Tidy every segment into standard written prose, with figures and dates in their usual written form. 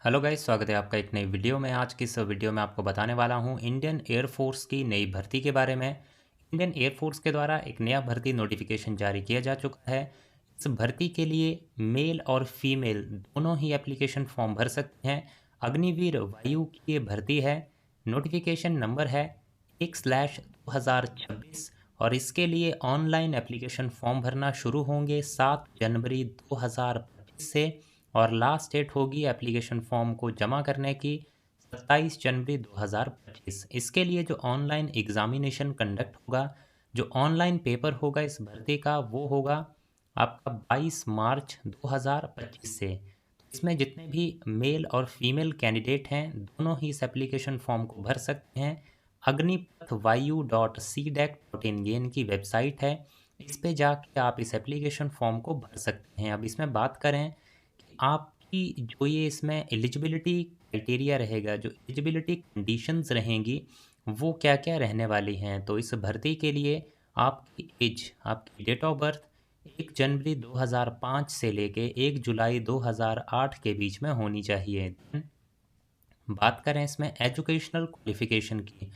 Hello guys, स्वागत है आपका एक नई वीडियो में। आज की इस वीडियो में आपको बताने वाला हूं इंडियन एयरफोर्स की नई भर्ती के बारे में। इंडियन एयरफोर्स के द्वारा एक नया भर्ती नोटिफिकेशन जारी किया जा चुका है। इस भर्ती के लिए मेल और फीमेल दोनों ही एप्लीकेशन फॉर्म भर सकते हैं। अग्निवीर वायु की ये भर्ती है। नोटिफिकेशन नंबर है 1/2026 और इसके लिए ऑनलाइन एप्लीकेशन फॉर्म भरना शुरू होंगे 7 जनवरी 2025 से और लास्ट डेट होगी एप्लीकेशन फॉर्म को जमा करने की 27 जनवरी 2025। इसके लिए जो ऑनलाइन एग्जामिनेशन कंडक्ट होगा, जो ऑनलाइन पेपर होगा इस भर्ती का, वो होगा आपका 22 मार्च 2025 से। इसमें जितने भी मेल और फीमेल कैंडिडेट हैं दोनों ही इस एप्लीकेशन फॉर्म को भर सकते हैं। Agnipath Vayu dot C DAC dot in ये इनकी वेबसाइट है। इस पे जाके आप इस एप्लीकेशन फॉर्म को भर सकते हैं। अब इसमें बात करें कि आपकी जो ये इसमें एलिजिबिलिटी क्राइटेरिया रहेगा, जो एलिजिबिलिटी कंडीशंस रहेंगी, वो क्या क्या रहने वाली हैं। तो इस भर्ती के लिए आपकी एज, आपकी डेट ऑफ बर्थ 1 जनवरी 2005 से लेके 1 जुलाई 2008 के बीच में होनी चाहिए। बात करें इसमें एजुकेशनल क्वालिफिकेशन की,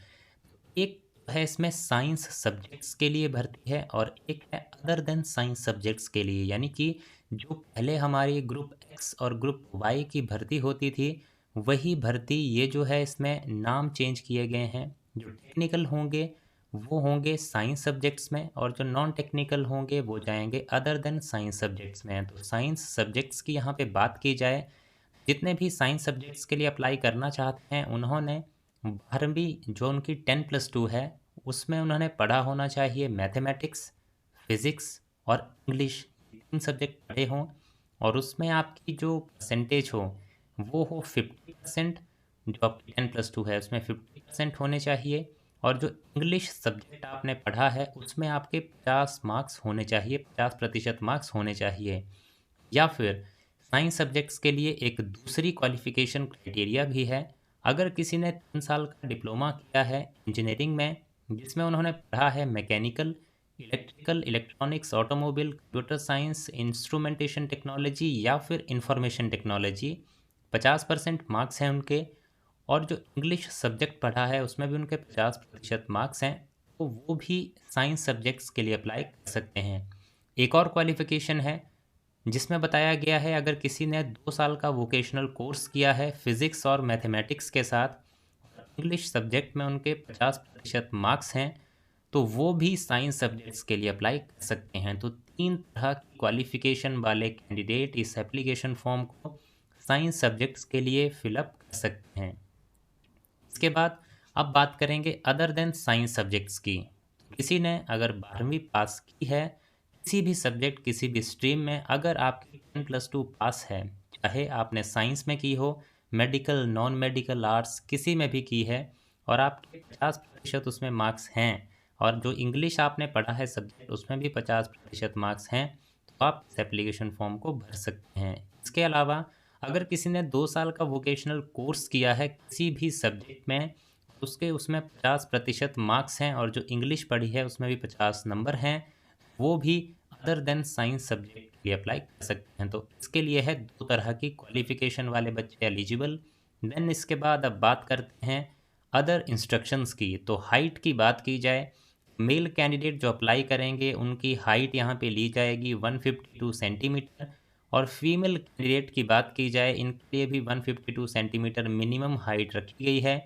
एक है इसमें साइंस सब्जेक्ट्स के लिए भर्ती है और एक है अदर देन साइंस सब्जेक्ट्स के लिए। यानी कि जो पहले हमारी ग्रुप एक्स और ग्रुप वाई की भर्ती होती थी, वही भर्ती ये जो है इसमें नाम चेंज किए गए हैं। जो टेक्निकल होंगे वो होंगे साइंस सब्जेक्ट्स में और जो नॉन टेक्निकल होंगे वो जाएंगे अदर देन साइंस सब्जेक्ट्स में। तो साइंस सब्जेक्ट्स की यहाँ पे बात की जाए, जितने भी साइंस सब्जेक्ट्स के लिए अप्लाई करना चाहते हैं उन्होंने 12वीं जो उनकी 10+2 है उसमें उन्होंने पढ़ा होना चाहिए मैथमेटिक्स, फिज़िक्स और इंग्लिश, 3 सब्जेक्ट पढ़े हों। और उसमें आपकी जो परसेंटेज हो वो हो 50%। जो आपकी 10+2 है उसमें 50% होने चाहिए। और जो इंग्लिश सब्जेक्ट आपने पढ़ा है उसमें आपके 50 मार्क्स होने चाहिए, 50% मार्क्स होने चाहिए। या फिर साइंस सब्जेक्ट्स के लिए एक दूसरी क्वालिफिकेशन क्राइटेरिया भी है। अगर किसी ने 3 साल का डिप्लोमा किया है इंजीनियरिंग में, जिसमें उन्होंने पढ़ा है mechanical, electrical, electronics, automobile, computer science, instrumentation technology या फिर इंफॉर्मेशन टेक्नोलॉजी, 50% मार्क्स हैं उनके। और जो इंग्लिश सब्जेक्ट पढ़ा है उसमें भी उनके 50% मार्क्स हैं, तो वो भी साइंस सब्जेक्ट्स के लिए अप्लाई कर सकते हैं। एक और क्वालिफिकेशन है जिसमें बताया गया है, अगर किसी ने 2 साल का वोकेशनल कोर्स किया है फिज़िक्स और मैथमेटिक्स के साथ, इंग्लिश सब्जेक्ट में उनके 50% मार्क्स हैं, तो वो भी साइंस सब्जेक्ट्स के लिए अप्लाई कर सकते हैं। तो 3 तरह की क्वालिफिकेशन वाले कैंडिडेट इस एप्लीकेशन फॉर्म को साइंस सब्जेक्ट्स के लिए फिलअप कर सकते हैं। इसके बाद अब बात करेंगे अदर देन साइंस सब्जेक्ट्स की। किसी ने अगर 12वीं पास की है किसी भी सब्जेक्ट, किसी भी स्ट्रीम में, अगर आपकी 10+2 पास है, चाहे आपने साइंस में की हो, मेडिकल, नॉन मेडिकल, आर्ट्स, किसी में भी की है, और आपके 50% उसमें मार्क्स हैं, और जो इंग्लिश आपने पढ़ा है सब्जेक्ट उसमें भी 50% मार्क्स हैं, तो आप इस एप्लीकेशन फॉर्म को भर सकते हैं। इसके अलावा अगर किसी ने 2 साल का वोकेशनल कोर्स किया है किसी भी सब्जेक्ट में, उसके उसमें 50% मार्क्स हैं और जो इंग्लिश पढ़ी है उसमें भी 50 नंबर हैं, वो भी अदर देन साइंस सब्जेक्ट के लिए अप्लाई कर सकते हैं। तो इसके लिए है 2 तरह की क्वालिफिकेशन वाले बच्चे एलिजिबल। देन इसके बाद अब बात करते हैं अदर इंस्ट्रक्शंस की। तो हाइट की बात की जाए, मेल कैंडिडेट जो अप्लाई करेंगे उनकी हाइट यहाँ पे ली जाएगी 152 सेंटीमीटर। और फीमेल कैंडिडेट की बात की जाए, इनके लिए भी 152 सेंटीमीटर मिनिमम हाइट रखी गई है।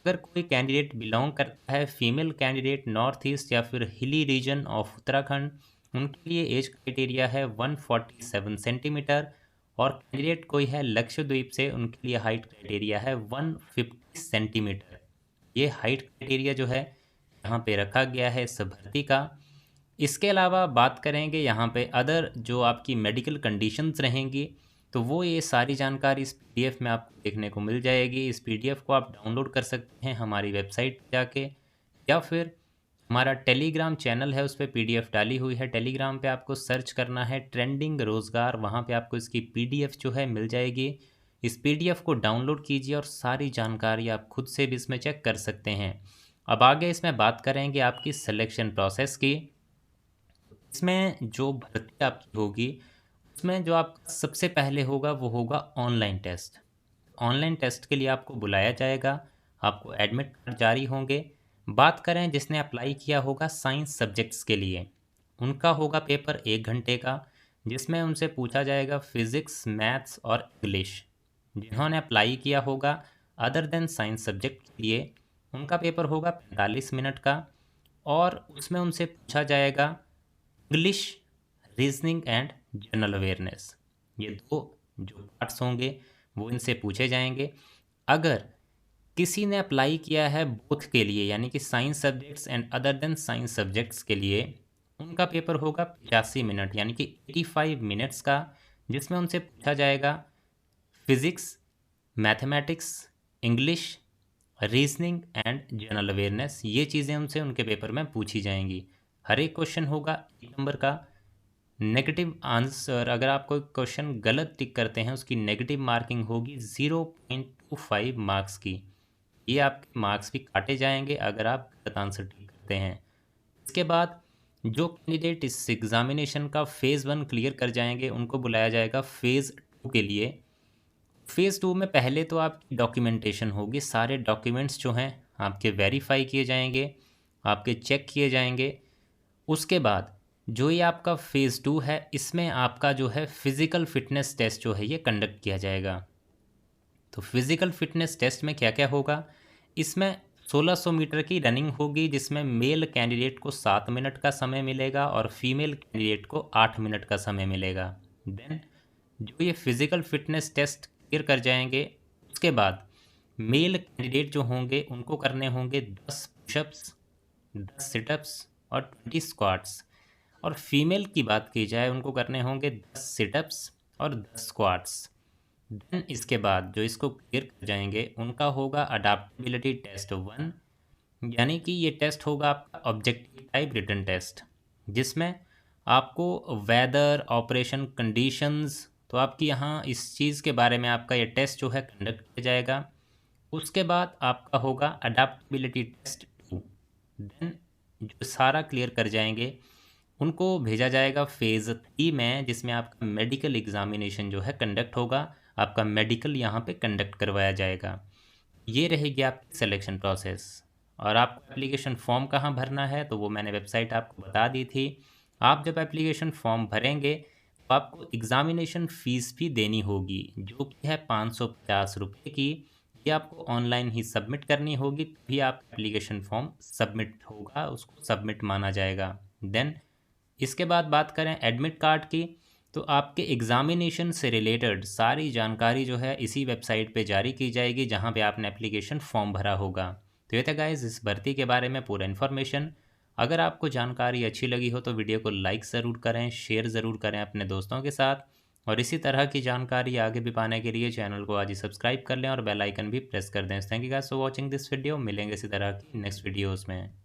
अगर कोई कैंडिडेट बिलोंग करता है, फीमेल कैंडिडेट नॉर्थ ईस्ट या फिर हिली रीजन ऑफ उत्तराखंड, उनके लिए एज क्राइटेरिया है 147 सेंटीमीटर। और कैंडिडेट कोई है लक्षद्वीप से, उनके लिए हाइट क्राइटेरिया है 150 सेंटीमीटर। ये हाइट क्राइटेरिया जो है यहाँ पे रखा गया है इस भर्ती का। इसके अलावा बात करेंगे यहाँ पे अदर जो आपकी मेडिकल कंडीशंस रहेंगी, तो वो ये सारी जानकारी इस पीडीएफ में आपको देखने को मिल जाएगी। इस पीडीएफ को आप डाउनलोड कर सकते हैं हमारी वेबसाइट पे जाके, या फिर हमारा टेलीग्राम चैनल है उस पर पीडीएफ डाली हुई है। टेलीग्राम पे आपको सर्च करना है ट्रेंडिंग रोज़गार, वहाँ पे आपको इसकी पीडीएफ जो है मिल जाएगी। इस पीडीएफ को डाउनलोड कीजिए और सारी जानकारी आप खुद से भी इसमें चेक कर सकते हैं। अब आगे इसमें बात करेंगे आपकी सिलेक्शन प्रोसेस की। इसमें जो भर्ती आपकी होगी उसमें जो आपका सबसे पहले होगा वो होगा ऑनलाइन टेस्ट। ऑनलाइन टेस्ट के लिए आपको बुलाया जाएगा, आपको एडमिट कार्ड जारी होंगे। बात करें जिसने अप्लाई किया होगा साइंस सब्जेक्ट्स के लिए, उनका होगा पेपर 1 घंटे का, जिसमें उनसे पूछा जाएगा फिज़िक्स, मैथ्स और इंग्लिश। जिन्होंने अप्लाई किया होगा अदर देन साइंस सब्जेक्ट के लिए, उनका पेपर होगा 45 मिनट का, और उसमें उनसे पूछा जाएगा English, reasoning and general awareness. ये दो जो पार्ट्स होंगे वो इनसे पूछे जाएंगे। अगर किसी ने अप्लाई किया है बोथ के लिए, यानी कि science subjects and other than science subjects के लिए, उनका पेपर होगा 85 मिनट यानी कि 85 मिनट्स का, जिसमें उनसे पूछा जाएगा physics, mathematics, English, reasoning and general awareness. ये चीज़ें उनसे उनके पेपर में पूछी जाएंगी। हर एक क्वेश्चन होगा 1 नंबर का। नेगेटिव आंसर, अगर आप कोई क्वेश्चन गलत टिक करते हैं उसकी नेगेटिव मार्किंग होगी 0.25 मार्क्स की। ये आपके मार्क्स भी काटे जाएंगे अगर आप गलत आंसर टिक करते हैं। इसके बाद जो कैंडिडेट इस एग्ज़ामिनेशन का फ़ेज़ 1 क्लियर कर जाएंगे उनको बुलाया जाएगा फ़ेज़ 2 के लिए। फ़ेज़ 2 में पहले तो आपकी डॉक्यूमेंटेशन होगी, सारे डॉक्यूमेंट्स जो हैं आपके वेरीफाई किए जाएंगे, आपके चेक किए जाएंगे। उसके बाद जो ये आपका फ़ेज़ 2 है, इसमें आपका जो है फ़िज़िकल फ़िटनेस टेस्ट जो है ये कंडक्ट किया जाएगा। तो फिज़िकल फ़िटनेस टेस्ट में क्या क्या होगा, इसमें 1600 मीटर की रनिंग होगी, जिसमें मेल कैंडिडेट को 7 मिनट का समय मिलेगा और फीमेल कैंडिडेट को 8 मिनट का समय मिलेगा। देन जो ये फिज़िकल फ़िटनेस टेस्ट क्लियर कर जाएंगे, उसके बाद मेल कैंडिडेट जो होंगे उनको करने होंगे 10 पुशअप्स, 10 सिटअप्स और 20 स्क्वाट्स। और फीमेल की बात की जाए उनको करने होंगे 10 सिटअप्स और 10 स्क्वाट्स। देन इसके बाद जो इसको क्लियर कर जाएंगे उनका होगा अडाप्टेबिलिटी टेस्ट 1, यानी कि ये टेस्ट होगा आपका ऑब्जेक्टिव टाइप रिटन टेस्ट, जिसमें आपको वेदर, ऑपरेशन कंडीशंस, तो आपकी यहाँ इस चीज़ के बारे में आपका ये टेस्ट जो है कंडक्ट किया जाएगा। उसके बाद आपका होगा अडाप्टेबिलिटी टेस्ट 2। देन जो सारा क्लियर कर जाएंगे उनको भेजा जाएगा फ़ेज़ 3 में, जिसमें आपका मेडिकल एग्ज़ामिनेशन जो है कंडक्ट होगा, आपका मेडिकल यहाँ पे कंडक्ट करवाया जाएगा। ये रहेगी आपकी सिलेक्शन प्रोसेस। और आपको एप्लीकेशन फॉर्म कहाँ भरना है तो वो मैंने वेबसाइट आपको बता दी थी। आप जब एप्लीकेशन फॉर्म भरेंगे तो आपको एग्ज़ामिनेशन फ़ीस भी देनी होगी, जो कि है 550 रुपये की। ये आपको ऑनलाइन ही सबमिट करनी होगी, तभी आपका एप्लीकेशन फॉर्म सबमिट होगा, उसको सबमिट माना जाएगा। देन इसके बाद बात करें एडमिट कार्ड की, तो आपके एग्ज़ामिनेशन से रिलेटेड सारी जानकारी जो है इसी वेबसाइट पे जारी की जाएगी जहां पे आपने एप्लीकेशन फॉर्म भरा होगा। तो ये था गाइस इस भर्ती के बारे में पूरा इन्फॉर्मेशन। अगर आपको जानकारी अच्छी लगी हो तो वीडियो को लाइक ज़रूर करें, शेयर ज़रूर करें अपने दोस्तों के साथ, और इसी तरह की जानकारी आगे भी पाने के लिए चैनल को आज ही सब्सक्राइब कर लें और बेल आइकन भी प्रेस कर दें। Thank you guys for watching this video. मिलेंगे इसी तरह की नेक्स्ट वीडियोज़ में।